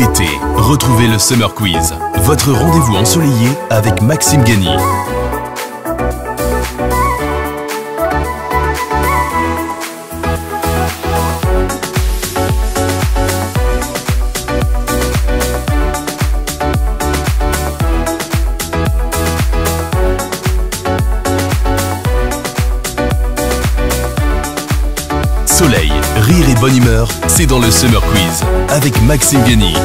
l'été, retrouvez le Summer Quiz, votre rendez-vous ensoleillé avec Maxime Gany. Soleil, rire et bonne humeur, c'est dans le Summer Quiz avec Maxime Gany.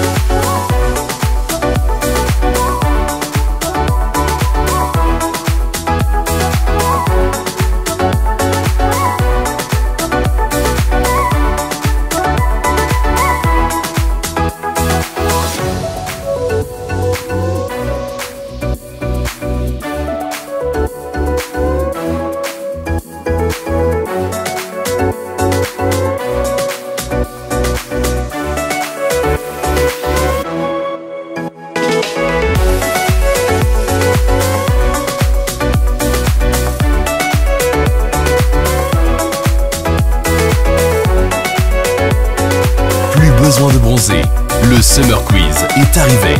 Besoin de bronzer, le Summer Quiz est arrivé.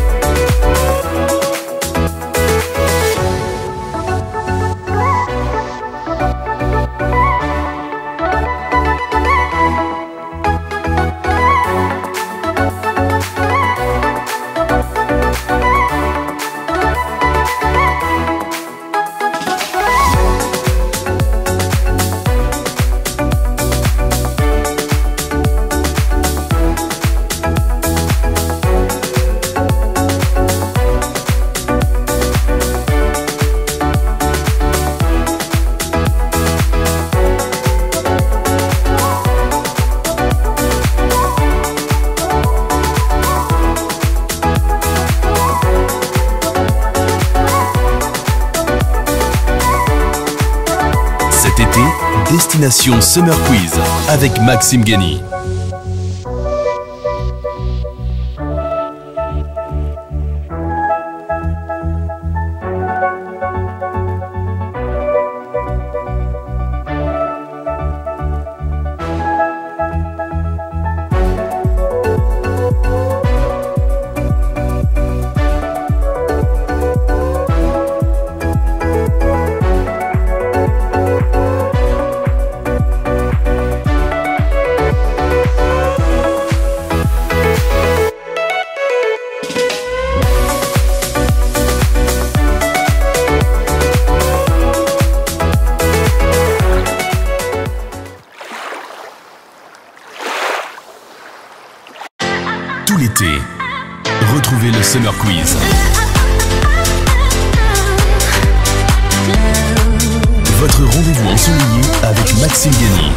Cet été, destination Summer Quiz avec Maxime Gany. Tout l'été, retrouvez le Summer Quiz. Votre rendez-vous ensoleillé avec Maxime Gany.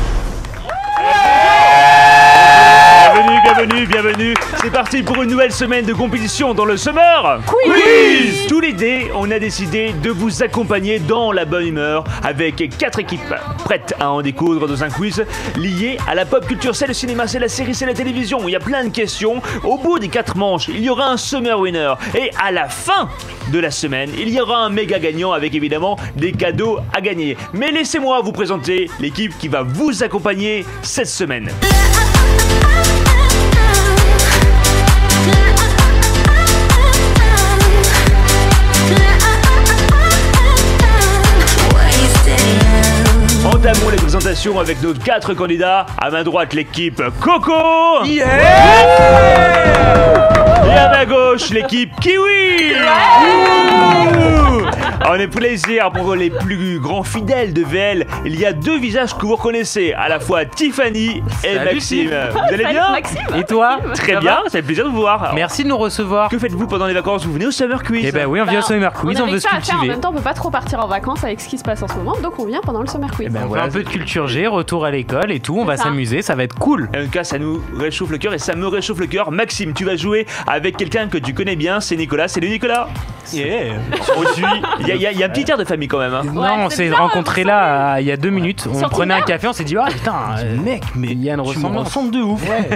Bienvenue. C'est parti pour une nouvelle semaine de compétition dans le Summer Quiz. Tout l'été, on a décidé de vous accompagner dans la bonne humeur avec 4 équipes prêtes à en découdre dans un quiz lié à la pop culture. C'est le cinéma, c'est la série, c'est la télévision. Il y a plein de questions. Au bout des 4 manches, il y aura un Summer Winner. Et à la fin de la semaine, il y aura un méga gagnant avec évidemment des cadeaux à gagner. Mais laissez-moi vous présenter l'équipe qui va vous accompagner cette semaine. Entamons les présentations avec nos 4 candidats. À ma droite, l'équipe Coco. Yeah. Et à ma gauche, l'équipe Kiwi. On est plaisir pour les plus grands fidèles de VL. Il y a 2 visages que vous reconnaissez, à la fois Tiffany et Maxime. Vous allez bien? Et toi? Très bien, ça fait plaisir de vous voir. Merci de nous recevoir. Que faites-vous pendant les vacances? Vous venez au Summer Quiz? Eh ben oui, on vient au Summer Quiz, on veut se cultiver. En même temps, on peut pas trop partir en vacances avec ce qui se passe en ce moment, donc on vient pendant le Summer Quiz. Eh ben, on fait un peu de culture G, retour à l'école et tout, on va s'amuser, ça va être cool. En tout cas, ça nous réchauffe le cœur et ça me réchauffe le cœur. Maxime, tu vas jouer avec quelqu'un que tu connais bien, c'est Nicolas. Salut Nicolas. Yeah. Il y a un petit air de famille quand même. Hein. Non, on s'est rencontrés là il y a 2 minutes. On prenait un café, on s'est dit oh putain, mec, mais il y a une ressemblance de ouf. Ouais.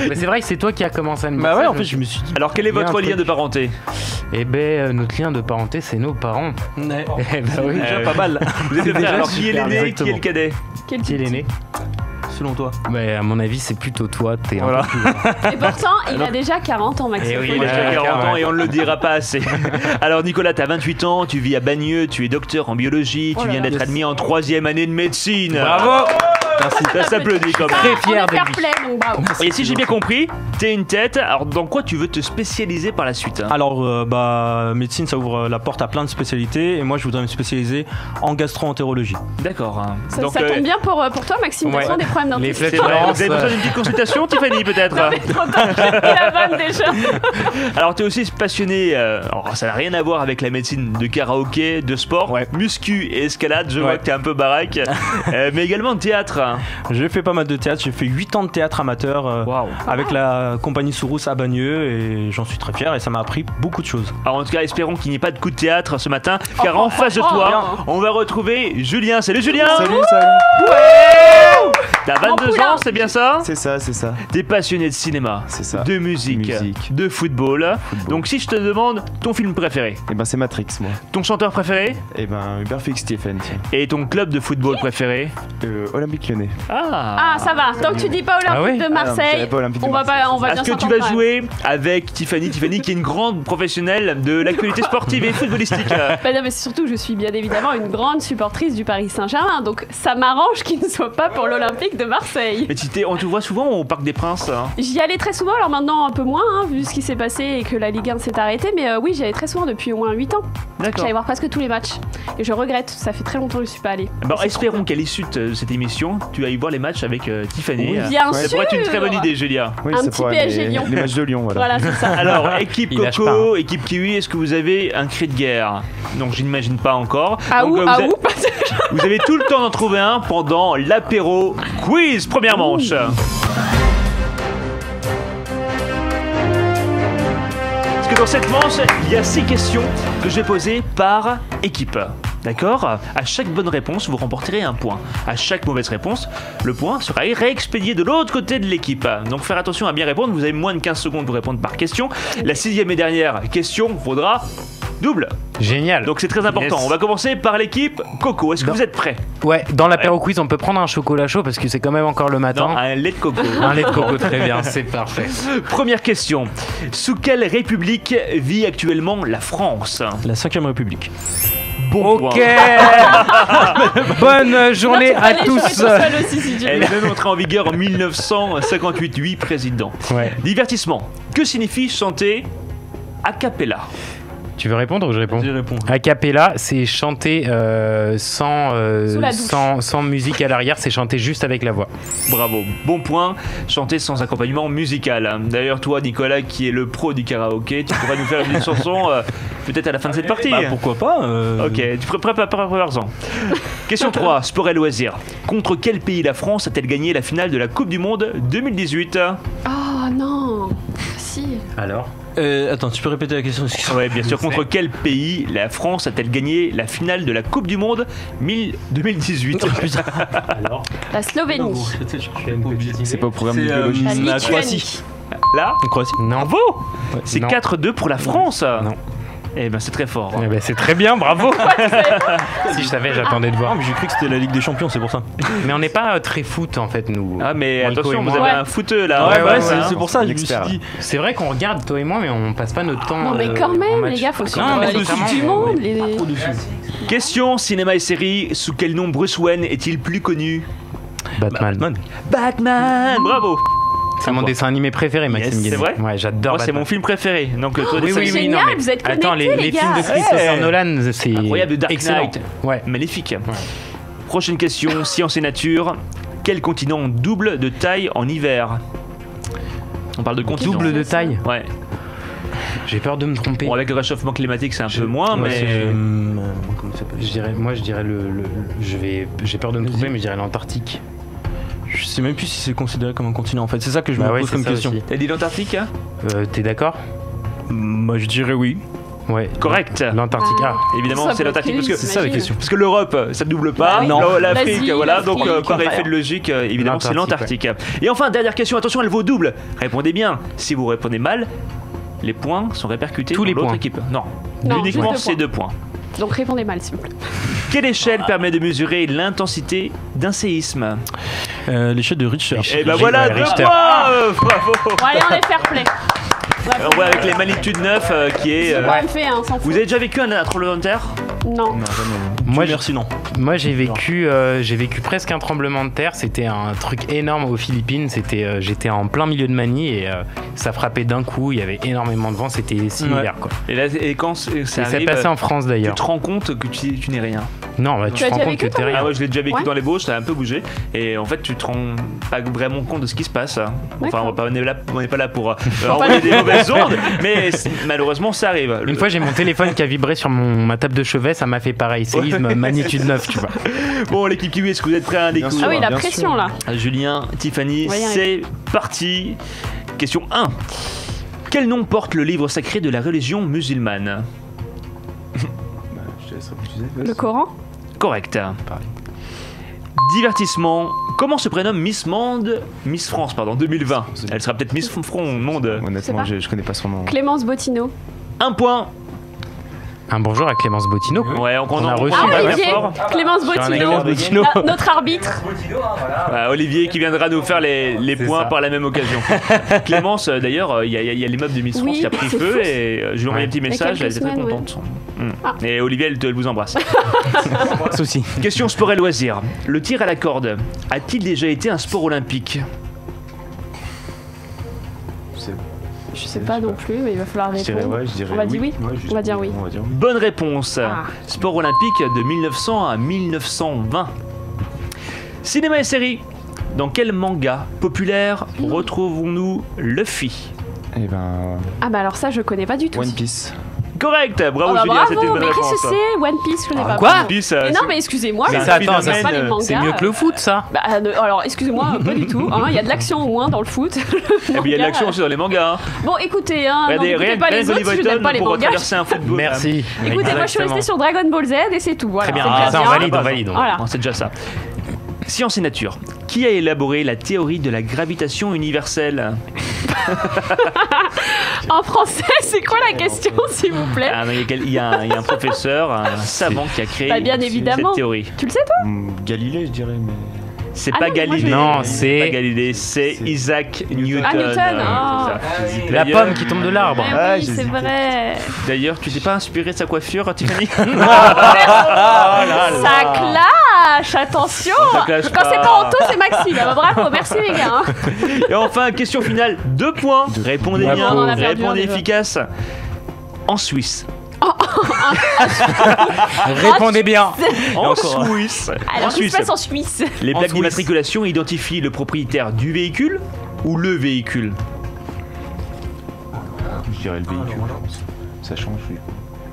Mais c'est vrai que c'est toi qui as commencé à nous. Bah ouais, en fait, je me suis dit. Alors, quel est votre lien de parenté? Eh ben, notre lien de parenté, c'est nos parents. Ouais. Eh ben oui, déjà pas mal. Vous êtes déjà alors, qui est super, l'aîné, qui est exactement. le cadet? Qui est l'aîné? selon toi? Mais à mon avis, c'est plutôt toi. T'es Voilà. un peu plus loin. Et pourtant, il a déjà 40 ans, Maxime. Eh oui, Il a déjà 40 ans et on ne le dira pas assez. Alors Nicolas, tu as 28 ans, tu vis à Bagneux, tu es docteur en biologie, tu viens d'être admis en 3e année de médecine. Bravo. Merci. Ça s'applaudit quand même. Très fier On est de fair lui. play, donc bravo. Et si j'ai bien compris, t'es une tête. Alors dans quoi tu veux te spécialiser par la suite? Alors, médecine, ça ouvre la porte à plein de spécialités. Et moi, je voudrais me spécialiser en gastro-entérologie. D'accord. Ça tombe bien pour toi, Maxime. Ouais. T'as des problèmes Les d'intestin. C'est vrai. flatulences. Vous avez besoin d'une petite consultation, Tiffany, peut-être? Non, mais trop tard, j'ai pris la vanne déjà. Alors tu es aussi passionné, alors ça n'a rien à voir avec la médecine, de karaoké, de sport, muscu et escalade, je vois que tu es un peu baraque, mais également de théâtre. J'ai fait pas mal de théâtre, j'ai fait 8 ans de théâtre amateur avec la compagnie Sourous à Bagneux et j'en suis très fier et ça m'a appris beaucoup de choses. Alors en tout cas, espérons qu'il n'y ait pas de coup de théâtre ce matin, car en face de toi, on va retrouver Julien. Salut Julien. Salut. Ouais. T'as 22 ans, c'est bien ça? C'est ça. T'es passionné de cinéma, C'est ça. de musique, de football. Donc si je te demande ton film préféré, Et ben c'est Matrix, moi. ton chanteur préféré Et ben Hubert Félix Stephen, tiens. et ton club de football préféré. Olympique Lyonnais. Ah, ça va. Tant que tu dis pas Olympique de Marseille, pas Olympique de on va bien Est-ce que tu s'entendre. vas jouer avec Tiffany qui est une grande professionnelle de l'actualité sportive et footballistique? Bah non, mais surtout, je suis bien évidemment une grande supportrice du Paris Saint-Germain, donc ça m'arrange qu'il ne soit pas pour l'Olympique de Marseille. Mais on te voit souvent au Parc des Princes, hein. J'y allais très souvent, alors maintenant un peu moins, hein, vu ce qui s'est passé et que la Ligue 1 s'est arrêtée, mais oui, j'y allais très souvent depuis au moins 8 ans. D'accord. J'allais voir presque tous les matchs. Et je regrette, ça fait très longtemps que je suis pas allée. Bon, espérons qu'à l'issue de cette émission, tu ailles voir les matchs avec Tiffany. Oui, bien Ça sûr. pourrait être une très bonne idée, Julia. Oui, Un ça petit pourrait, PSG les- Lyon. Les matchs de Lyon, voilà. Voilà, c'est ça. Alors, équipe Il lâche Coco, équipe Kiwi, est-ce que vous avez un cri de guerre? Donc, je n'imagine pas encore. Ah Donc, où, vous avez tout le temps d'en trouver un pendant l'apéro quiz. Première manche. Parce que dans cette manche, il y a 6 questions que je vais poser par équipe. D'accord? À chaque bonne réponse, vous remporterez un point. À chaque mauvaise réponse, le point sera réexpédié de l'autre côté de l'équipe. Donc faire attention à bien répondre, vous avez moins de 15 secondes pour répondre par question. La 6e et dernière question vaudra double. Génial. Donc c'est très important. Yes. On va commencer par l'équipe Coco. Est-ce que vous êtes prêts? Ouais, dans l'apéro quiz, on peut prendre un chocolat chaud parce que c'est quand même encore le matin. Non, un lait de coco. Un lait de coco, très bien, c'est parfait. Première question. Sous quelle république vit actuellement la France? La 5ème République. Bon Ok. point. Bonne journée à tous. Elle est même entrée en vigueur en 1958, 8 présidents. Ouais. Divertissement. Que signifie chanter a cappella? Tu veux répondre ou je réponds? Je réponds. A cappella, c'est chanter sans la douche. sans musique à l'arrière, c'est chanter juste avec la voix. Bravo, bon point. Chanter sans accompagnement musical. D'ailleurs, toi, Nicolas, qui est le pro du karaoké, tu pourras nous faire une chanson peut-être à la fin de cette partie. Bah, pourquoi pas Ok, tu prépares-en. Question 3, sport et loisirs. Contre quel pays la France a-t-elle gagné la finale de la Coupe du Monde 2018? Oh non, si. Alors? Attends, tu peux répéter la question? Ouais, bien sûr. Contre quel pays la France a-t-elle gagné la finale de la Coupe du Monde 2018? Alors? La Slovénie. C'est pas au programme de biologie. La La Lituanie. Croatie. Là, Croatie. Non. bravo. C'est Non. 4-2 pour la France. Non. Eh ben, c'est très fort. Eh ben, c'est très bien, bravo. Si je savais, j'attendais de voir. Ah, mais j'ai cru que c'était la Ligue des Champions, c'est pour ça. Mais on n'est pas très foot en fait, nous. Ah, mais Nico attention, et vous moi. avez un footeux là. Ouais, c'est pour ça, je me suis Expert. dit. C'est vrai qu'on regarde toi et moi, mais on passe pas notre temps. Non, mais quand en même, match. les gars, faut suivre Non, mais les notamment, coupes du monde. Les... Question cinéma et série. Sous quel nom Bruce Wayne est-il plus connu? Batman. Batman. Bravo. C'est mon dessin animé préféré, Maxime Yes, Guény. c'est vrai. Ouais, j'adore. Moi, c'est Batman. mon film préféré. Donc, toi, Oui, dessin oui, animé. oui, non, Génial, mais vous êtes attends, connectés, les les films gars. de Christopher Nolan, c'est Incroyable, Dark excellent. Knight. Ouais. Magnifique. Prochaine question, science et nature. Quel continent double de taille en hiver? On parle de continent. Double de taille. Ouais. J'ai peur de me tromper. Bon, avec le réchauffement climatique, c'est un peu moins, Ouais, mais. Comment ça s'appelle? Je dirais j'ai peur de me tromper, mais je dirais l'Antarctique. Je sais même plus si c'est considéré comme un continent en fait. C'est ça que je Bah me ouais, pose c'est comme ça question. aussi. T'as dit l'Antarctique, hein? T'es d'accord? Moi je dirais oui. Ouais. Correct. L'Antarctique. Ah. Évidemment, Ça c'est peut l'Antarctique. Parce que, être une, j'imagine. parce que l'Europe, ça double pas. Bah oui. Non, l'Afrique, L'Asie, voilà. Donc, l'Afrique, par contraire. effet de logique, évidemment, c'est L'Antarctique, l'Antarctique. Et enfin, dernière question. Attention, elle vaut double. Répondez bien. Si vous répondez mal, les points sont répercutés Tous dans les l'autre points. équipe. Non. Non, Uniquement juste ces 2 points. Donc répondez mal, s'il vous plaît. Quelle échelle permet de mesurer l'intensité d'un séisme? L'échelle de Richter. Et ben voilà, 2 Richter. points. Bravo. Bon, allez, on est fair play. On voit avec les magnitudes 9 qui est... C'est quand même fait, hein, on s'en fout. Vous avez déjà vécu un tremblement de terre? Non. Moi, Merci, non. Moi j'ai vécu presque un tremblement de terre. C'était un truc énorme aux Philippines. J'étais en plein milieu de Manille et ça frappait d'un coup. Il y avait énormément de vent. C'était similaire quoi. Et là, et quand ça Et c'est arrive, passé en France tu d'ailleurs. te rends compte que tu n'es rien. Non, bah, Tu tu as te rends déjà compte que vécu, t'es rien. Ah ouais, je l'ai déjà vécu Ouais. dans les Bauges, ça a un peu bougé. Et en fait, tu te rends pas vraiment compte de ce qui se passe. Enfin, on n'est pas là pour envoyer des mauvaises ondes, mais malheureusement, ça arrive. Une fois, j'ai mon téléphone qui a vibré sur ma table de chevet. Ça m'a fait pareil. Séisme magnitude 9, tu vois. Bon, l'équipe Kiwi, est-ce que vous êtes prêts à un Bien découvrir? Ah oui, la Bien pression sûr. là. Julien, Tiffany, On va y c'est arriver. parti. Question 1. Quel nom porte le livre sacré de la religion musulmane? Je te laisse refuser. Le Coran. Correct. Divertissement. Comment se prénomme Miss France, 2020? Elle sera peut-être Miss Monde. Honnêtement, C'est pas- je connais pas son nom. Clémence Bottineau. 1 point. Un bonjour à Clémence Bottineau. Ouais, On a reçu Ah, pas Olivier. fort. Clémence Sur un Bottineau. Clémence Bottineau. Notre arbitre. Olivier qui viendra nous faire les C'est points ça. par la même occasion. Clémence, d'ailleurs, il y a l'immeuble de Miss France Oui, qui a pris c'est feu fou. et je lui ai envoyé un petit Il y a message, elle quelques était très semaines, contente. Ah. Et Olivier, elle vous embrasse. Pas de soucis. Question sport et loisirs. Le tir à la corde a-t-il déjà été un sport olympique? Je sais pas non plus, mais il va falloir Je dirais, répondre. ouais, je dirais On va dire oui. Ouais, juste On va dire oui. On va dire oui. Bonne réponse. Ah. Sport olympique de 1900 à 1920. Cinéma et série. Dans quel manga populaire retrouvons-nous Luffy? Eh ben, Ah bah alors ça je connais pas du tout. One Piece. Correct, bravo Oh bah Julien, c'était une bravo, bonne mais réponse. qu'est-ce que c'est One Piece, je connais pas. quoi One Piece, Mais non mais excusez-moi, c'est mais un ça, attends, phénomène, pas les mangas. C'est mieux que le foot, ça. Bah, alors excusez-moi, pas du tout. hein, Il y a de l'action au moins dans le foot. Eh bien, il y a de l'action aussi dans les mangas. Hein. Bon écoutez, hein, non, Regardez, n'écoutez pas les autres si je n'aime pas les pour mangas. traverser un football. Merci. Écoutez, moi je suis Exactement. restée sur Dragon Ball Z et c'est tout. Voilà, Très bien. c'est Ah, déjà ça, on bien. valide, on valide. Voilà. Bon, c'est déjà ça. Science et nature. Qui a élaboré la théorie de la gravitation universelle? En français, c'est quoi la question, s'il vous plaît? Ah, mais il y a un professeur, un savant qui a créé Bah, bien évidemment. cette théorie. Tu le sais toi? Galilée, je dirais, mais. C'est Ah pas non, mais moi, Galilée. je- Non, pas c'est- Galilée, c'est Isaac Newton. Ah, Newton, ah. c'est ça. La D'ailleurs- pomme qui tombe de l'arbre. Mais Ah, oui, c'est j'hésitais. vrai. D'ailleurs, tu t'es pas inspiré de sa coiffure, Tiffany? Ça clash, attention. Ça clash Quand c'est pas. pas Anto, c'est Maxime. Ah bah, bravo, merci les gars. hein. Et enfin, question finale, 2 points. Répondez Bravo. bien, On en a perdu répondez un déjà. efficace. En Suisse. Répondez bien. En Suisse. Alors, En qu'est-ce qui Suisse. se passe en Suisse? Les En plaques Suisse. d'immatriculation identifient le propriétaire du véhicule ou le véhicule? Je dirais le véhicule. Ça change, oui.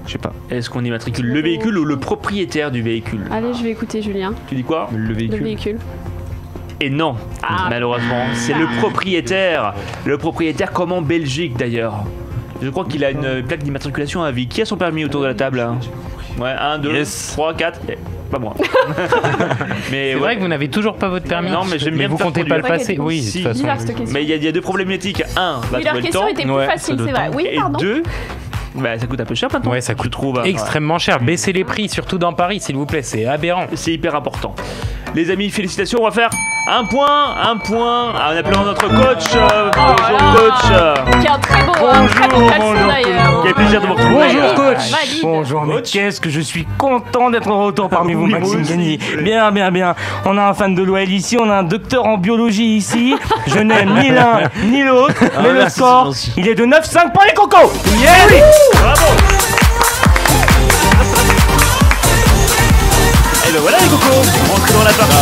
Je sais pas. Est-ce qu'on immatricule le véhicule ou le propriétaire du véhicule? Allez, je vais écouter Julien. Tu dis quoi? Le Le véhicule. véhicule. Et non, Ah. malheureusement, c'est le propriétaire. Le propriétaire comme en Belgique d'ailleurs. Je crois qu'il a une plaque d'immatriculation à vie. Qui a son permis autour de la table hein? Ouais, 1, 2, Yes. 3, 4. Pas moi. Mais C'est ouais. vrai que vous n'avez toujours pas votre permis. Non, mais j'aime bien vous me faire comptez pas le conduire. passer. T'inquiète, Oui, si. de toute façon. Bizarre cette question. Mais il y a 2 problématiques. Un, va Oui, leur trouver le question temps. était plus Ouais, facile, ça c'est doit vrai. Oui, Et pardon. 2, bah, ça coûte un peu cher maintenant. Ouais, ça je coûte trouve. extrêmement cher. Baissez les prix, surtout dans Paris, s'il vous plaît. C'est aberrant. C'est hyper important. Les amis, félicitations. On va faire un point. En appelant notre coach. Bonjour coach. Qui est un très beau klaxon d'ailleurs. Quel plaisir de vous retrouver. Bonjour, coach. Bonjour, mais Coach. qu'est-ce que je suis content d'être en retour parmi vous, Oui, moi Maxime aussi. Gagné. Bien, bien, bien. On a un fan de l'OL ici, on a un docteur en biologie ici. Je n'aime ni l'un ni l'autre, mais le merci, score, merci. il est de 9-5 pour les cocos. Yeah. Bravo. Et ben voilà les cocos, rentrez dans la partie.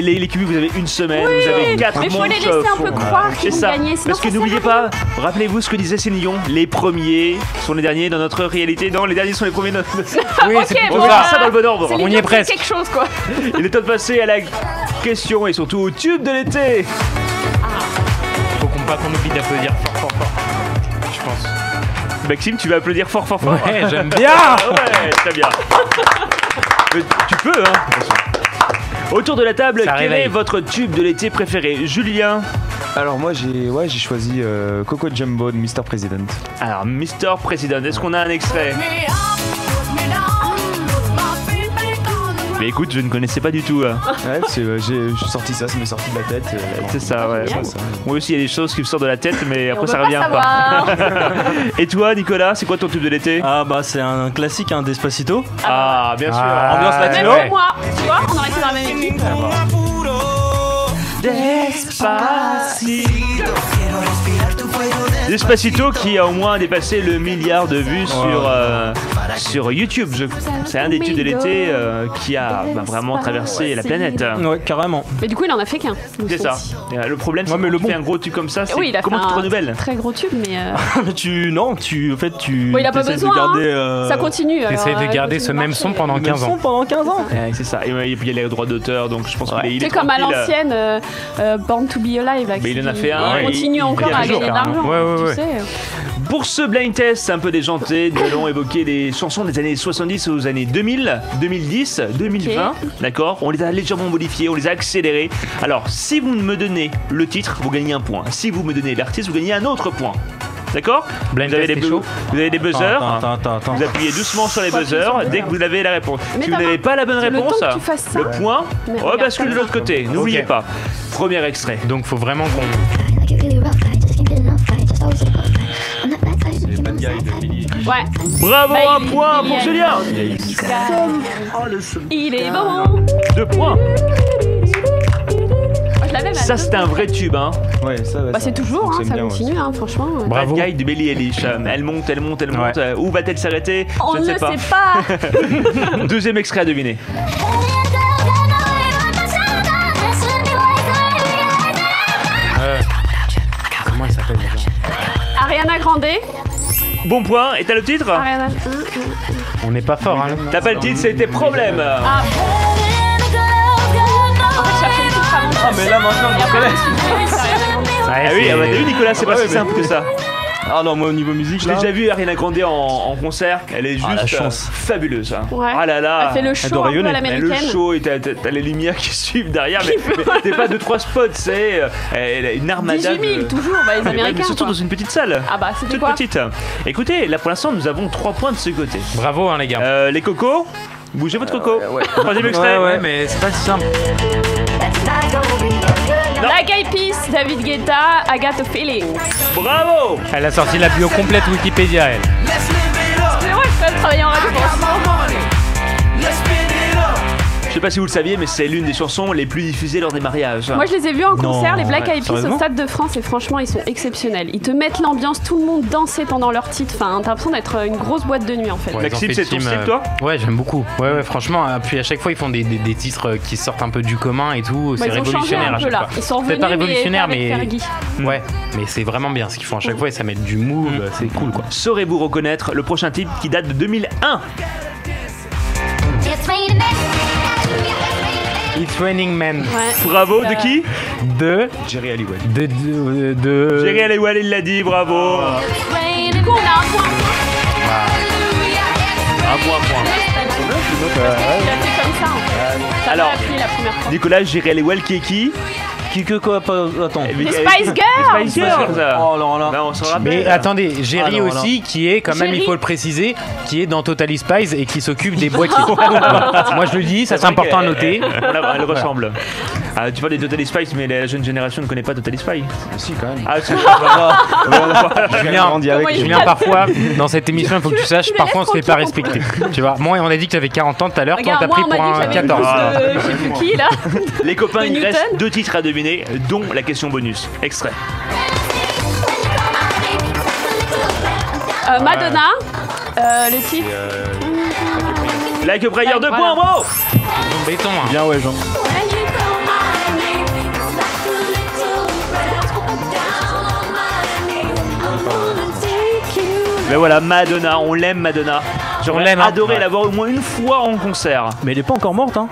Les cubes, vous avez une semaine, vous avez 4 Mais manches. faut les laisser un peu croire C'est qu'ils vont ça. gagner, sinon Parce que ça n'oubliez sert à pas, rappelez-vous ce que disait Céline Dion, les premiers sont les derniers dans notre réalité. Non, les derniers sont les premiers dans notre... Oui, c'est Ok, plutôt bon, ça. ça dans le bon ordre. C'est On y l'idée est de presque. quelque chose quoi. Il est temps de passer à la question et surtout au tube de l'été. Faut qu'on oublie d'applaudir fort, je pense. Maxime, tu vas applaudir fort. Ouais, j'aime bien. Ouais, très bien. Tu peux, hein. Autour de la table, Ça quel réveille. est votre tube de l'été préféré? Julien? Alors, moi, j'ai choisi Coco Jumbo de Mr. President. Alors, Mr. President, est-ce qu'on a un extrait? Me, I'm Mais écoute, je ne connaissais pas du tout. Ouais, j'ai sorti ça m'est sorti de la tête. C'est ça, ouais. Ça. Moi aussi, il y a des choses qui me sortent de la tête, mais après, on ça veut revient pas. Et toi, Nicolas, c'est quoi ton tube de l'été? Ah bah c'est un classique, un Despacito. Ah, bien sûr. Ambiance latino. Même pour moi, tu vois, on aurait été dans la même équipe. Despacito qui a au moins dépassé le milliard de vues sur YouTube. C'est un des tubes de l'été qui a vraiment traversé la planète. Ouais, carrément. Mais du coup, il en a fait qu'un. C'est ça. Le problème, c'est que tu fais un gros tube comme ça, c'est Oui, il a comment fait tu te un renouvelles? très gros tube, mais Mais tu il a pas t'essaies besoin. de garder, ça continue. T'essayes de garder ce même son pendant 15 ans. pendant 15 ans. Ouais, c'est ça. Et puis il y a les droits d'auteur, donc je pense qu'il est C'est comme à tranquille. l'ancienne Born to Be Alive. Là, Mais il en a fait un, Il et continue il encore y a à toujours, gagner de l'argent. Ouais. Tu sais. Pour ce blind test un peu déjanté, nous allons évoquer les chansons des années 70 aux années 2000, 2010, 2020. D'accord? On les a légèrement modifiées, on les a accélérées. Alors, si vous me donnez le titre, vous gagnez un point. Si vous me donnez l'artiste, vous gagnez un autre point. D'accord? Blind Vous avez test des est chaud. vous avez des buzzers. Attends. Vous appuyez doucement sur les buzzers dès que vous avez la réponse. Mais Si vous n'avez pas la bonne le temps réponse, que tu fasses ça. le point Mais regarde bascule de comme l'autre ça. côté. N'oubliez Ok. pas. Premier extrait. Donc faut vraiment qu'on. Ouais. Bravo, un Bailey, point Billie pour Julien. Il est bon. 2 points. Moi, je l'avais, mais Ça, elle- c'est un vrai tube, hein. Ouais, ça va. Bah, c'est toujours, hein, ça continue, hein, franchement. Bravo. Bad Guy de Billie Eilish. Elle monte. Où va-t-elle s'arrêter? On Je ne ne le sais pas. sait pas. Deuxième extrait à deviner. Comment elle s'appelle déjà? Ariana Grande. Bon point. Et t'as le titre? Ariana. On n'est pas fort, hein. T'as pas le titre, c'était problème. Ah. On va chercher le titre avant. Ah mais là maintenant je connais. Ah oui, t'as vu Nicolas, c'est pas si simple que ça. Ah non, moi au niveau musique Je l'ai là. déjà vu Ariana Grande en concert. Elle est Ah, la juste chance. fabuleuse. Hein. Ouais. Ah là là. Elle fait le show doit un peu à rayonner. Mais l'américaine. le show et t'as les lumières qui suivent derrière, mais t'es pas 2-3 spots, c'est elle a une armada. 18 000, toujours, bah, les Mais Américains. surtout quoi. dans une petite salle. Ah bah, c'était Toute quoi? petite. Écoutez, là pour l'instant nous avons 3 points de ce côté. Bravo, hein, les gars. Les cocos, bougez votre coco. Troisième extrait. Ouais, mais c'est pas si simple. Black Eyed Peas, David Guetta, I Got a Feeling. Bravo. Elle a sorti la bio complète Wikipédia, elle. C'est vrai, je peux travailler en radio pour ça. Je sais pas si vous le saviez, mais c'est l'une des chansons les plus diffusées lors des mariages. Moi, je les ai vus en concert, les Black ouais, Eyed Peas au sérieusement Stade de France, et franchement, ils sont exceptionnels. Ils te mettent l'ambiance, tout le monde dansait pendant leur titre. Enfin, t'as l'impression d'être une grosse boîte de nuit en fait. Ouais, Maxime, ils ont fait c'est ton team, style, toi? Ouais, j'aime beaucoup. Ouais, franchement. Puis à chaque fois, ils font des titres qui sortent un peu du commun et tout. Bah, C'est ils ont changé révolutionnaire un à peu chaque là. fois. Ils sont C'est revenus, pas révolutionnaire, mais mais. avec Fergie. Ouais, mais c'est vraiment bien ce qu'ils font à chaque fois et ça met du move. C'est cool, quoi. Saurez-vous reconnaître le prochain titre qui date de 2001? It's Raining Men. Ouais. Bravo, de qui? De. Jerry Halliwell. De. Jerry Halliwell, il l'a dit, bravo. Du coup, on a un point. Un point. Il a fait comme ça en fait. Ça Alors, m'a appris la première fois. Nicolas, Jerry Halliwell qui est qui? Quoi pas. Attends. Les Spice Girls. Les Spice Girls. Oh là là. Ben, on s'en rappelle. Mais attendez, Jerry Ah non, non. aussi, qui est quand même, Jerry. il faut le préciser, qui est dans Totally Spies et qui s'occupe des boîtiers. Moi je le dis, ça c'est important à noter. Elle ressemble. Ah, tu parles des Totally Spies, mais la jeune génération ne connaît pas Totally Spies. Si, quand même. Ah, c'est Julien, parfois, dans cette émission, il faut que tu saches, Tu les parfois on se fait laisses pas tranquilles, respecter. Tu vois, moi on a dit que tu avais 40 ans tout à l'heure, toi on Regarde, t'a moi, pris on pour m'a dit un que j'avais 14. une pousse de je sais plus qui là. Les copains, De il Newton. reste 2 titres à deviner, dont la question bonus. Extrait. Madonna. Le titre. Like a Prayer, 2 Voilà. points, bravo. Béton, hein. Bien ouais Jean. Mais voilà, Madonna, on l'aime Madonna. J'aurais l'aime, hein. adoré Ouais. l'avoir au moins une fois en concert. Mais elle est pas encore morte hein.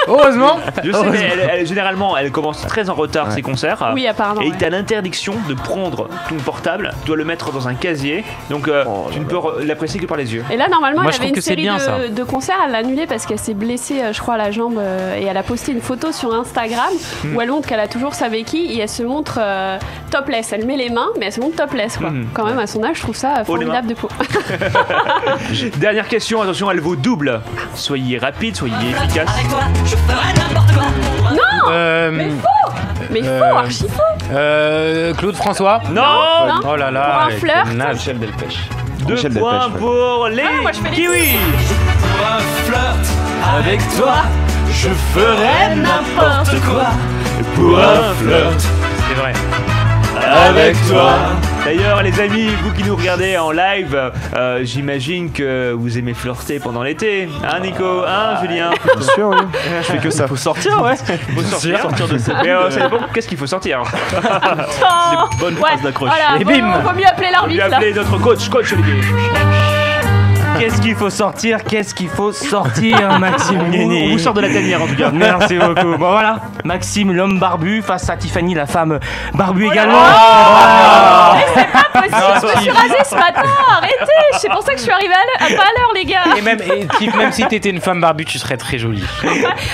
Heureusement. Je sais, mais généralement, elle commence très en retard ses concerts. Oui, apparemment. Et ouais. t'as l'interdiction de prendre ton portable, tu dois le mettre dans un casier, donc tu ne peux l'apprécier que par les yeux. Et là, normalement, Moi, elle je avait trouve une que c'est série bien, ça. de concerts, elle l'a annulée parce qu'elle s'est blessée, je crois, à la jambe, et elle a posté une photo sur Instagram où elle montre qu'elle a toujours sa béquille et elle se montre topless. Elle met les mains, mais elle se montre topless, quoi. Quand même, à son âge, je trouve ça formidable de peau. Dernière question, attention, elle vaut double. Soyez rapide, soyez efficace. Mais faux, archi faux. Claude François. Non, Non. Oh là là. Pour un avec flirt. le naze. Michel Delpech. 2 Michel points Delpech, ouais. pour les moi, je fais les kiwis. Pour un flirt avec toi, je ferai n'importe quoi. Pour un flirt C'est vrai. avec toi. D'ailleurs, les amis, vous qui nous regardez en live, j'imagine que vous aimez flirter pendant l'été. Hein, Nico? Hein, Julien? Bien sûr, oui. Je fais que ça. Faut sortir, ouais. Faut sortir de cette. Mais ça dépend, qu'est-ce qu'il faut sortir? Oh. Bonne Ouais, phrase d'accroche. voilà, Et bim. Vaut mieux appeler On lui l'arbitre, a là. appelé notre coach Olivier. Qu'est-ce qu'il faut sortir? Qu'est-ce qu'il faut sortir, Maxime On Guéné? vous sort de la tanière en tout cas. Merci beaucoup. Bon voilà, Maxime l'homme barbu face à Tiffany la femme barbue également. C'est pas possible, je me suis rasée ce matin, arrêtez. C'est pour ça que je suis arrivée pas à l'heure, les gars. Et même si t'étais une femme barbue, tu serais très jolie.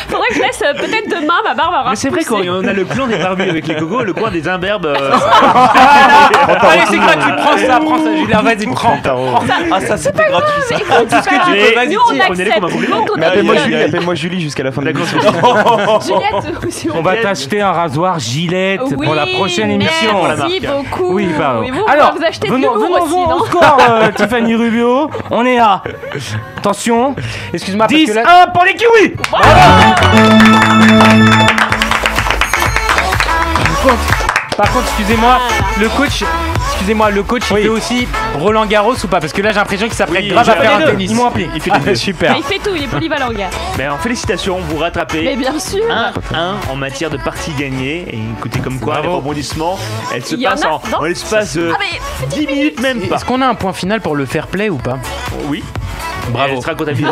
Faudrait que je laisse peut-être demain ma barbe à Mais c'est vrai repousser. qu'on a le plan des barbus avec les cocos, le coin des imberbes. Allez, c'est gratuit, prends ça, Julien, vas-y, prends. Ah, ça c'était gratuit ça. Écoute, ce que tu veux, vas-y, nous on prenez-les comme un accepte. compliment. Nous, on Mais appelle-moi accepte. Julie, appelle-moi Julie jusqu'à la fin de D'accord. l'émission. Juliette aussi. On va t'acheter un rasoir Gillette Oui, pour la prochaine émission. Merci beaucoup. Oui, pardon. Et vous, Alors, vous achetez du venons lourd aussi, au non? score, Tiffany Rubio. On est à, attention, Excuse-moi, parce que 10-1 là. pour les kiwis. Par contre, excusez-moi, le coach. Excusez-moi, le coach, il fait aussi Roland Garros ou pas? Parce que là, j'ai l'impression qu'il s'apprête grave à faire un tennis. Ils m'ont appelé. Il fait des Super. Il fait tout, il est polyvalent, le gars. Ben, félicitations, vous Mais rattrapez bien sûr. 1-1 en matière de parties gagnées. Et écoutez, comme quoi, les Bravo. rebondissements, elles se Il y en passent a, en non l'espace de Ah, mais 10 minutes même pas. Est-ce qu'on a un point final pour le fair play ou pas? Oui. Bravo. Elle sera comptabilisée.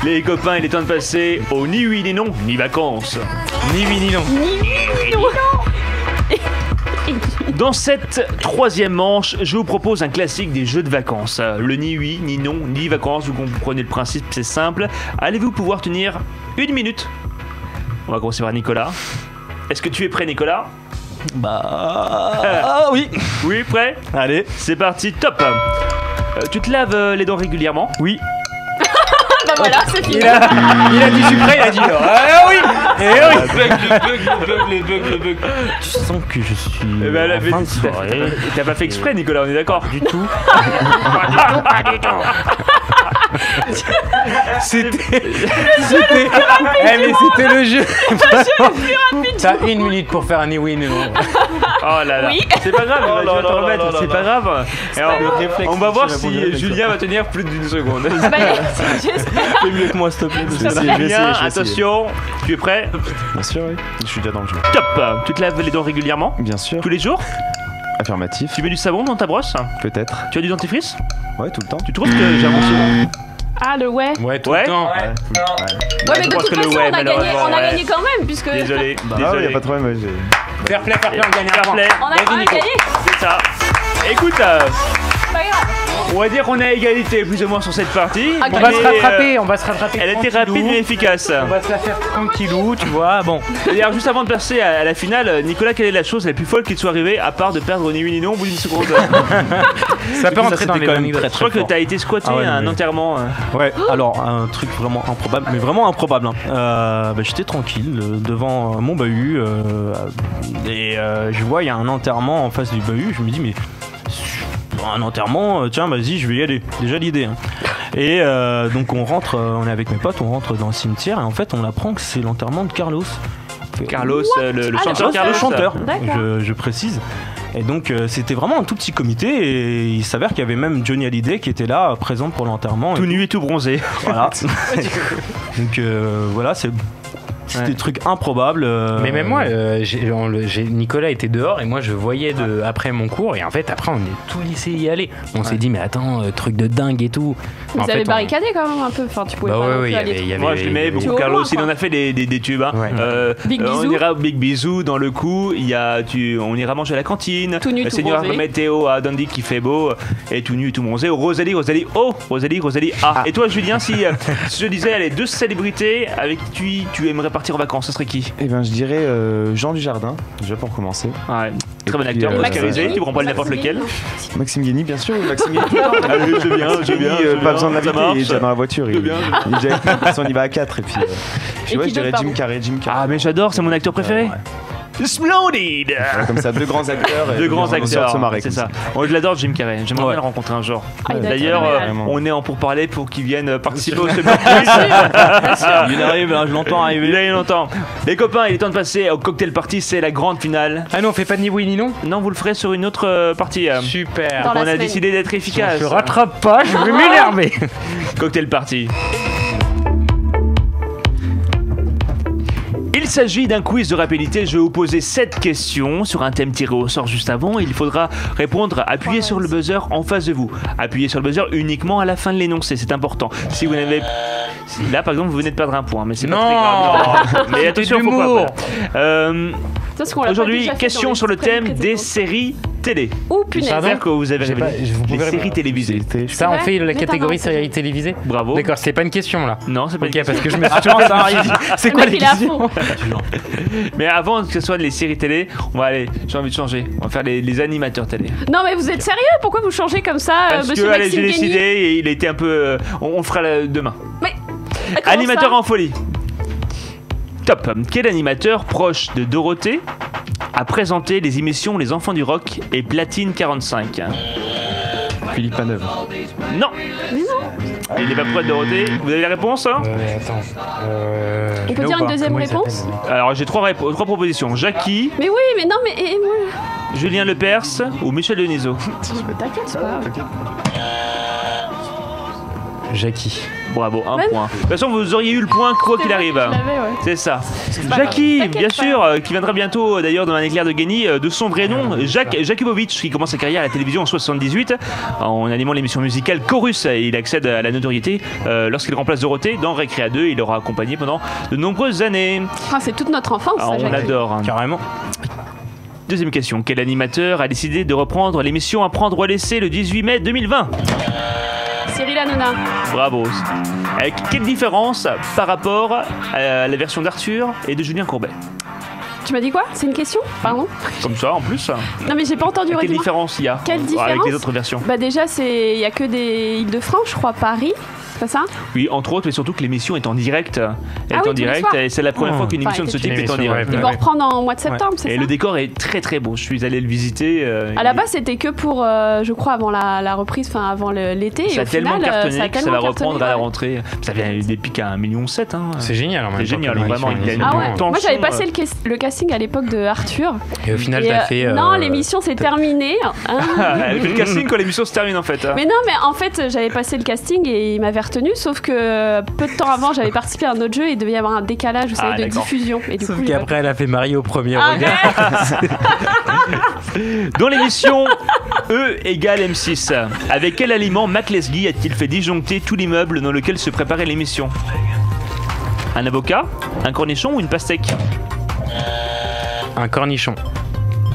Les copains, il est temps de passer au ni oui ni non, ni vacances. Ni oui ni non. Dans cette troisième manche, je vous propose un classique des jeux de vacances. Le ni oui, ni non, ni vacances, vous comprenez le principe, c'est simple. Allez-vous pouvoir tenir 1 minute? On va commencer par Nicolas. Est-ce que tu es prêt, Nicolas? Bah oui. Oui, prêt? Allez. C'est parti, top. Tu te laves les dents régulièrement? Oui. Bah voilà, c'est fini. Il a dit je suis prêt, il a dit ah oui. Et oui. Tu sens que je suis Eh ben, en fin de soirée. t'as pas fait exprès, Nicolas, on est d'accord? Du tout. C'était. Eh mais c'était le jeu. T'as 1 minute pour faire un ni oui ni non. Oh là là. Oui. C'est pas grave, Oh tu là vas te là remettre, là c'est là pas grave. Alors, le réflexe on va que voir j'ai si répondu avec Julien va tenir plus d'une seconde. Bah, j'espère. Fais mieux que moi, s'il te plaît. Je vais essayer, je vais Julien, essayer. attention, tu es prêt? Bien sûr, oui. Je suis déjà dans le jeu. Top. Tu te laves les dents régulièrement? Bien sûr. Tous les jours? Affirmatif. Tu mets du savon dans ta brosse? Peut-être. Tu as du dentifrice? Ouais, tout le temps. Tu trouves que j'ai avancé? Ah, le ouais. Ouais, tout Ouais. le temps. Ouais, je mais de pense toute que le façon, ouais, on a gagné malheureusement, quand même, puisque. Désolé, Ah, désolé. y a pas de problème. Ouais, j'ai- Fair play, on gagne Fair avant. play. On a Vas-y, quand même Nico. gagné. C'est ça. Écoute, C'est pas grave. on va dire qu'on est à égalité plus ou moins sur cette partie. Ok. On va Mais, se rattraper, on va se rattraper. Elle était tranquillou. rapide mais efficace. On va se la faire tranquillou, tu vois. Bon. D'ailleurs, juste avant de passer à la finale, Nicolas, quelle est la chose la plus folle qui te soit arrivée à part de perdre ni oui ni non au bout d'une seconde? Ça peut rentrer dans c'était les quand même anecdotes. très, Je crois que fort. t'as été squatté Ah ouais, à un mais- enterrement. Ouais, alors un truc vraiment improbable, mais vraiment improbable. Hein. Bah, j'étais tranquille devant mon bahut et je vois il y a un enterrement en face du bahut. Je me dis mais un enterrement, tiens vas-y je vais y aller. Déjà l'idée. Hein. Et donc on rentre, on est avec mes potes, on rentre dans le cimetière et en fait on apprend que c'est l'enterrement de Carlos. Carlos, le Ah, chanteur le Carlos. chanteur, D'accord. je précise. Et donc c'était vraiment un tout petit comité et il s'avère qu'il y avait même Johnny Hallyday qui était là, présent pour l'enterrement. Tout nu et tout bronzé. Voilà. Donc voilà, c'est C'était des trucs improbables. Mais même moi, Nicolas était dehors et moi je voyais après mon cours et en fait après on est tout lycée y aller. On s'est dit mais attends, truc de dingue et tout. Vous avez barricadé quand même un peu, enfin tu pouvais pas non plus aller. Moi je l'aimais beaucoup, Carlos, il en a fait des tubes. Hein. Big bisou. On ira au Big Bisou dans le coup, on ira manger à la cantine. Tout nu, tout Seigneur bronzé. Météo à Dundee qui fait beau et tout nu, tout bronzé. Rosalie, ah. Et toi Julien, si je disais allez, 2 célébrités avec qui tu aimerais partir en vacances, ça serait qui? Eh ben je dirais Jean Dujardin, déjà pour commencer. Ouais, très bon puis, acteur, oscarisé, tu prends pas n'importe lequel. Maxime Guény, bien sûr. Maxime Guény, Allez, j'ai bien. pas besoin de l'inviter, il est déjà dans la voiture. Il bien. est déjà avec nous, on y va à 4. Et puis, Et ouais, qui je dirais d'autre, Jim Carrey. Ah, mais j'adore, c'est mon acteur préféré. Splendid. Voilà, comme ça, 2 grands acteurs. Deux grands acteurs, se marrer, c'est comme ça. Moi, je l'adore, Jim Carrey. J'aimerais bien le rencontrer un jour. Ah, il doit être D'ailleurs, phénoménal. on est en pourparlers pour qu'il vienne participer au Summer Bien Quiz. sûr. Il arrive, je l'entends arriver. Il a eu longtemps. Les copains, il est temps de passer au cocktail party, c'est la grande finale. Ah non, on fait pas de ni oui ni non. Non, vous le ferez sur une autre partie. Super. Dans la On a semaine. décidé d'être efficace. Je rattrape pas, je vais m'énerver. Cocktail party. Il s'agit d'un quiz de rapidité. Je vais vous poser 7 questions sur un thème tiré au sort juste avant. Il faudra répondre, appuyer sur le buzzer en face de vous. Appuyez sur le buzzer uniquement à la fin de l'énoncé, c'est important. Si vous n'avez... Là, par exemple, vous venez de perdre un point, mais c'est pas très grave. Non. Mais attention, faut d'humour. pas. Ça, ce qu'on l'a pas Aujourd'hui, déjà fait question dans sur le les extraits thème des précédents. séries télé. Oh punaise. J'espère que vous avez J'ai révélé. pas- vous pouvez Les séries répondre. télévisées. Ça, on vrai fait la Mais catégorie t'as série télévisée. Bravo. D'accord, c'est pas une question là. Non, c'est pas Ok, une parce question. que je me suis toujours dit. C'est Le quoi mec, les il est à questions fond. Mais avant que ce soit les séries télé, on va aller. J'ai envie de changer. On va faire les animateurs télé. Non mais vous êtes sérieux? Pourquoi vous changez comme ça, Parce monsieur que allez, Maxime j'ai Guény? décidé et il était un peu. On le fera demain. Mais comment Animateur ça en folie. Top. Quel animateur proche de Dorothée a présenté les émissions Les Enfants du Rock et Platine 45? Philippe Manœuvre. Non. Il n'est pas proche de Dorothée. Vous avez la réponse hein Attends. On peut dire une deuxième réponse? Alors j'ai trois propositions. Jackie, Mais oui, mais non, mais et moi. Julien Lepers ou Michel Denisot. T'inquiète, c'est pas grave. Jackie. Bravo, un Même- point. De toute façon, vous auriez eu le point quoi qu'il arrive. Je l'avais, ouais. C'est ça. pas Jackie, grave. bien T'inquiète sûr, qui viendra bientôt d'ailleurs dans un éclair de génie, de son vrai nom, Jacques Jakubowicz, qui commence sa carrière à la télévision en 78 en animant l'émission musicale Chorus. Et il accède à la notoriété lorsqu'il remplace Dorothée dans Récréa 2. Il l'aura accompagné pendant de nombreuses années. Ah, c'est toute notre enfance, Ah, ça, on Jacques. l'adore. Hein. Carrément. Deuxième question. Quel animateur a décidé de reprendre l'émission À prendre ou à laisser le 18 mai 2020? Cyril Hanouna. Bravo. Avec quelle différence par rapport à la version d'Arthur et de Julien Courbet? Tu m'as dit quoi? C'est une question? Pardon? Comme ça, en plus. Non, mais j'ai pas entendu. Quelle redis-moi. différence il y a Quelle avec différence les autres versions? Bah déjà, il y a que des Île-de-France, je crois, Paris. C'est pas ça? Oui, entre autres, mais surtout que l'émission est en direct. Elle est oui, en tous les direct soirs. et c'est la première fois qu'une Enfin, émission de ce type une est en émission, direct. ouais, Ils vont reprendre en mois de septembre, c'est Et ça? le décor est très très beau. Je suis allé le visiter. À la base, c'était que pour, je crois, avant la reprise, enfin avant l'été. Ça et a au tellement final, cartonné a que ça tellement va reprendre cartonné, à la ouais. rentrée. Ça vient des pics à 1,7 million. Hein. C'est génial en même C'est temps génial, que vraiment. Il y a une Ah ouais. tension, Moi, j'avais passé le casting à l'époque de Arthur. Et au final, Et, t'as fait. non, l'émission s'est terminée. Hein. Elle fait le casting quand l'émission se termine en fait. Hein. Mais non, mais en fait, j'avais passé le casting et il m'avait retenu, sauf que peu de temps avant, j'avais participé à un autre jeu et il devait y avoir un décalage, vous savez, de d'accord. diffusion. Et du Sauf coup, j'ai qu'après, elle a fait Marie au premier pas- regard. Arrête. Dans l'émission E égale M6, avec quel aliment Mac Lesguy a-t-il fait disjoncter tout l'immeuble dans lequel se préparait l'émission? Un avocat, un cornichon ou une pastèque? Un cornichon.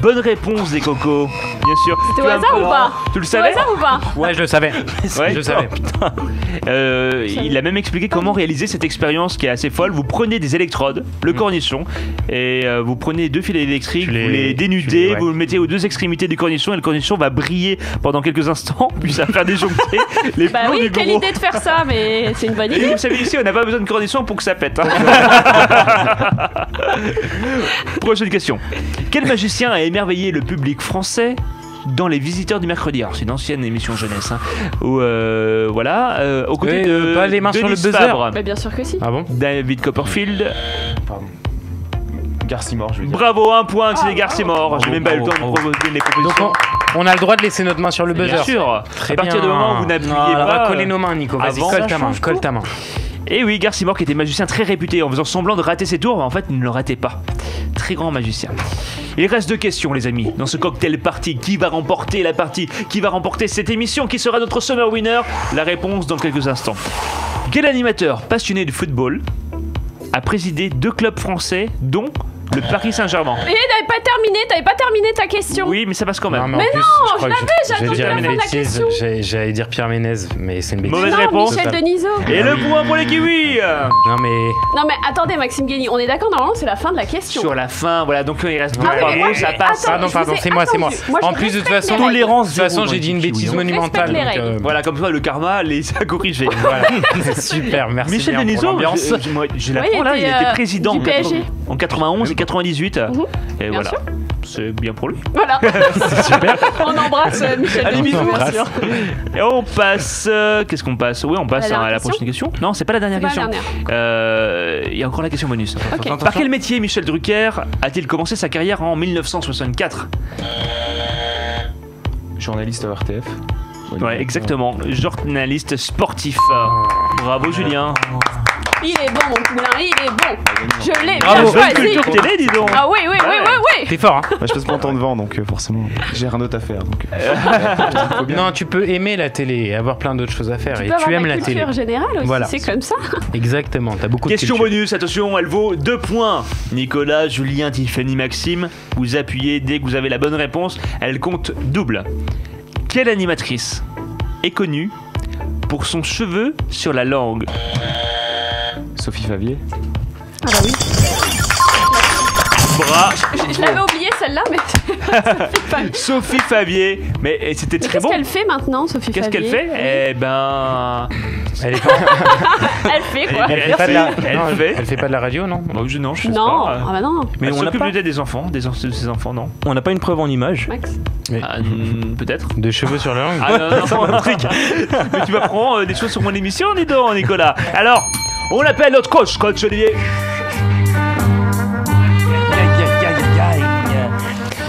Bonne réponse des cocos, bien sûr. C'était au Tu as un hasard peu- ou pas? Tu le C'est au savais? hasard ou pas? Ouais, je le savais. Ouais. Je le savais. Il a même expliqué comment réaliser cette expérience qui est assez folle. Vous prenez des électrodes, le cornichon, et vous prenez 2 fils électriques, Tu vous les- les dénudez, tu les- ouais. vous le mettez aux 2 extrémités du cornichon et le cornichon va briller pendant quelques instants, puis ça va faire disjoncter les Bah plombs oui, du quelle bureau. idée de faire ça, mais c'est une bonne Et idée. vous savez, ici, on n'a pas besoin de cornichon pour que ça pète. Hein. Prochaine question. Quel magicien a émerveillé le public français dans Les Visiteurs du Mercredi? Alors, c'est une ancienne émission jeunesse. Hein, où, voilà, aux côtés Ouais, de pas les mains sur le Denise buzzer. Fabre, Bah bien sûr que si. Ah bon? David Copperfield. Pardon. Garcimore, je veux dire. Bravo, un point, c'est des Garcimore. J'ai même pas eu le temps de bravo. proposer les Donc propositions. on a le droit de laisser notre main sur le buzzer. Bien sûr. Très À partir bien. du moment où vous n'appuyez On va pas. coller nos mains, Nico. Vas-y, avant, colle ça ta main. change Colle tout. ta main. Et oui, Garcimore qui était magicien très réputé en faisant semblant de rater ses tours, mais en fait il ne le ratait pas. Très grand magicien. Il reste 2 questions les amis, dans ce cocktail party. Qui va remporter la partie? Qui va remporter cette émission? Qui sera notre summer winner? La réponse dans quelques instants. Quel animateur passionné de football a présidé 2 clubs français, dont le Paris Saint-Germain? Et t'avais pas terminé ta question. Oui, mais ça passe quand même. mais Mais en plus, non, je crois je que l'avais, j'attendais dire la une fin de la bêtise. question. J'allais dire Pierre Ménez, mais c'est une bêtise. Mauvaise Non, réponse. Michel Denisot. Et le point pour les kiwis. Non mais Non mais attendez Maxime Guény, on est d'accord, normalement c'est la fin de la question. Sur la fin, voilà, donc il reste 2 Ah oui, mais ça passe. attends, je pardon, vous ai c'est moi. attendu. Moi, je En plus, de toute respecte façon, les règles. Tolérance de toute façon, zéro, j'ai dit une Kiwi, bêtise hein. monumentale. Respecte les donc, règles. Voilà, comme ça, le karma les a corrigés. Voilà, super, merci Michel bien pour Denisot, l'ambiance. je Oui, l'apprends là, il était, était président du PSG. en 91 et 98. Et Bien voilà, sûr. c'est bien pour lui. Voilà. On embrasse Michel Allez, Denisot, bisous. bien sûr. Et on passe. Qu'est-ce qu'on passe? Oui, on passe La à dernière la prochaine question. Non, c'est pas la dernière C'est pas la question. Il y a encore la question bonus. Ok. Par quel métier Michel Drucker a-t-il commencé sa carrière en 1964? Journaliste à RTF. Ouais, exactement. Journaliste sportif. Bravo Julien. Il est bon mon poulain, il est bon. Je l'ai Bravo. bien choisi. Culture télé, dis donc. Ah oui. T'es fort, hein? Bah, je passe mon temps devant, donc forcément, j'ai rien d'autre à faire. Donc, Non, tu peux aimer la télé et avoir plein d'autres choses à faire. Tu Et peux avoir tu aimes la la télé. culture générale aussi, Voilà. c'est comme ça. Exactement, t'as beaucoup Question de culture. bonus, attention, elle vaut 2 points. Nicolas, Julien, Tiffany, Maxime, vous appuyez dès que vous avez la bonne réponse. Elle compte double. Quelle animatrice est connue pour son cheveu sur la langue? Sophie Favier. Ah bah oui. Je l'avais oublié celle-là, mais Sophie Favier, mais c'était très qu'est-ce bon. qu'elle fait maintenant, Sophie Qu'est-ce Favier? qu'elle fait? Eh ben, Elle est pas- Elle fait quoi? Elle fait pas de la- Elle non, fait. elle fait pas de la radio, non? Non, je sais Non, pas. ah bah non, Mais Mais on on n'a s'occupe pas, peut-être des enfants, de ses enfants, non? on n'a pas une preuve en image. Max. Ah, peut-être. De cheveux sur la langue? Ah non, un truc. Mais tu m'apprends des choses sur mon émission, dis donc, Nicolas. Alors, on appelle notre coach Olivier.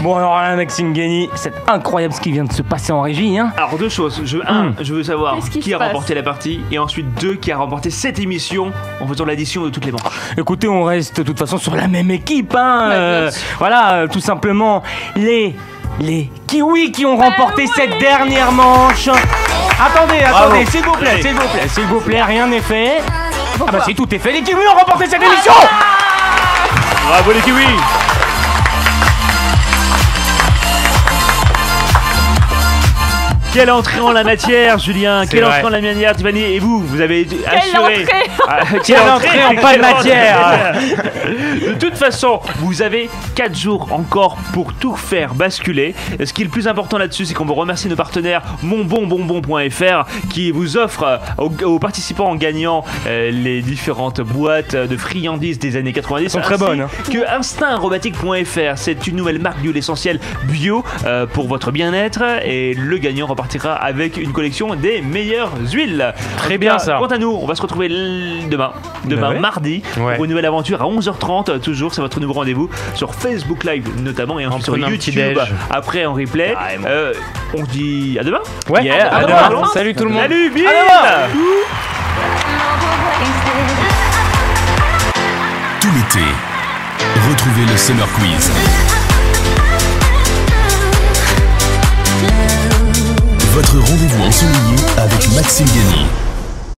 Bon alors là Maxime Guény, c'est incroyable ce qui vient de se passer en régie hein. Alors 2 choses. Je veux savoir Qu'est-ce qui qui se a passe remporté la partie, et ensuite 2, qui a remporté cette émission en faisant l'addition de toutes les manches. Écoutez, on reste de toute façon sur la même équipe hein. Bien sûr. Voilà, tout simplement les Kiwis qui ont remporté cette dernière manche. Attendez, s'il vous plaît, rien n'est fait. Ah bah si tout est fait, les Kiwis ont remporté cette émission. Bravo les kiwis. Quelle entrée en la matière, Julien. Quelle vrai. entrée en la matière, Tiffany. Et vous avez assuré. entrée. Quelle entrée en pas de matière. De toute façon, vous avez 4 jours encore pour tout faire basculer. Ce qui est le plus important là-dessus, c'est qu'on veut remercier nos partenaires monbonbonbon.fr qui vous offrent aux participants en gagnant les différentes boîtes de friandises des années 90. Elles sont très bonnes, hein. Que instinctaromatique.fr, c'est une nouvelle marque d'huile essentielle bio pour votre bien-être, et le gagnant repartira avec une collection des meilleures huiles. Très En tout bien, cas, ça. Quant à nous, on va se retrouver demain ouais. mardi, Ouais. pour une nouvelle aventure à 11h30. Toujours, c'est votre nouveau rendez-vous sur Facebook Live notamment, et ensuite sur prenant un petit YouTube déj. après en replay. On dit à demain. Ouais, Yeah, à demain. demain. Salut tout le monde. Salut, Bill. Tout l'été, retrouvez le Summer Quiz. Votre rendez-vous ensoleillé avec Maxime Guény.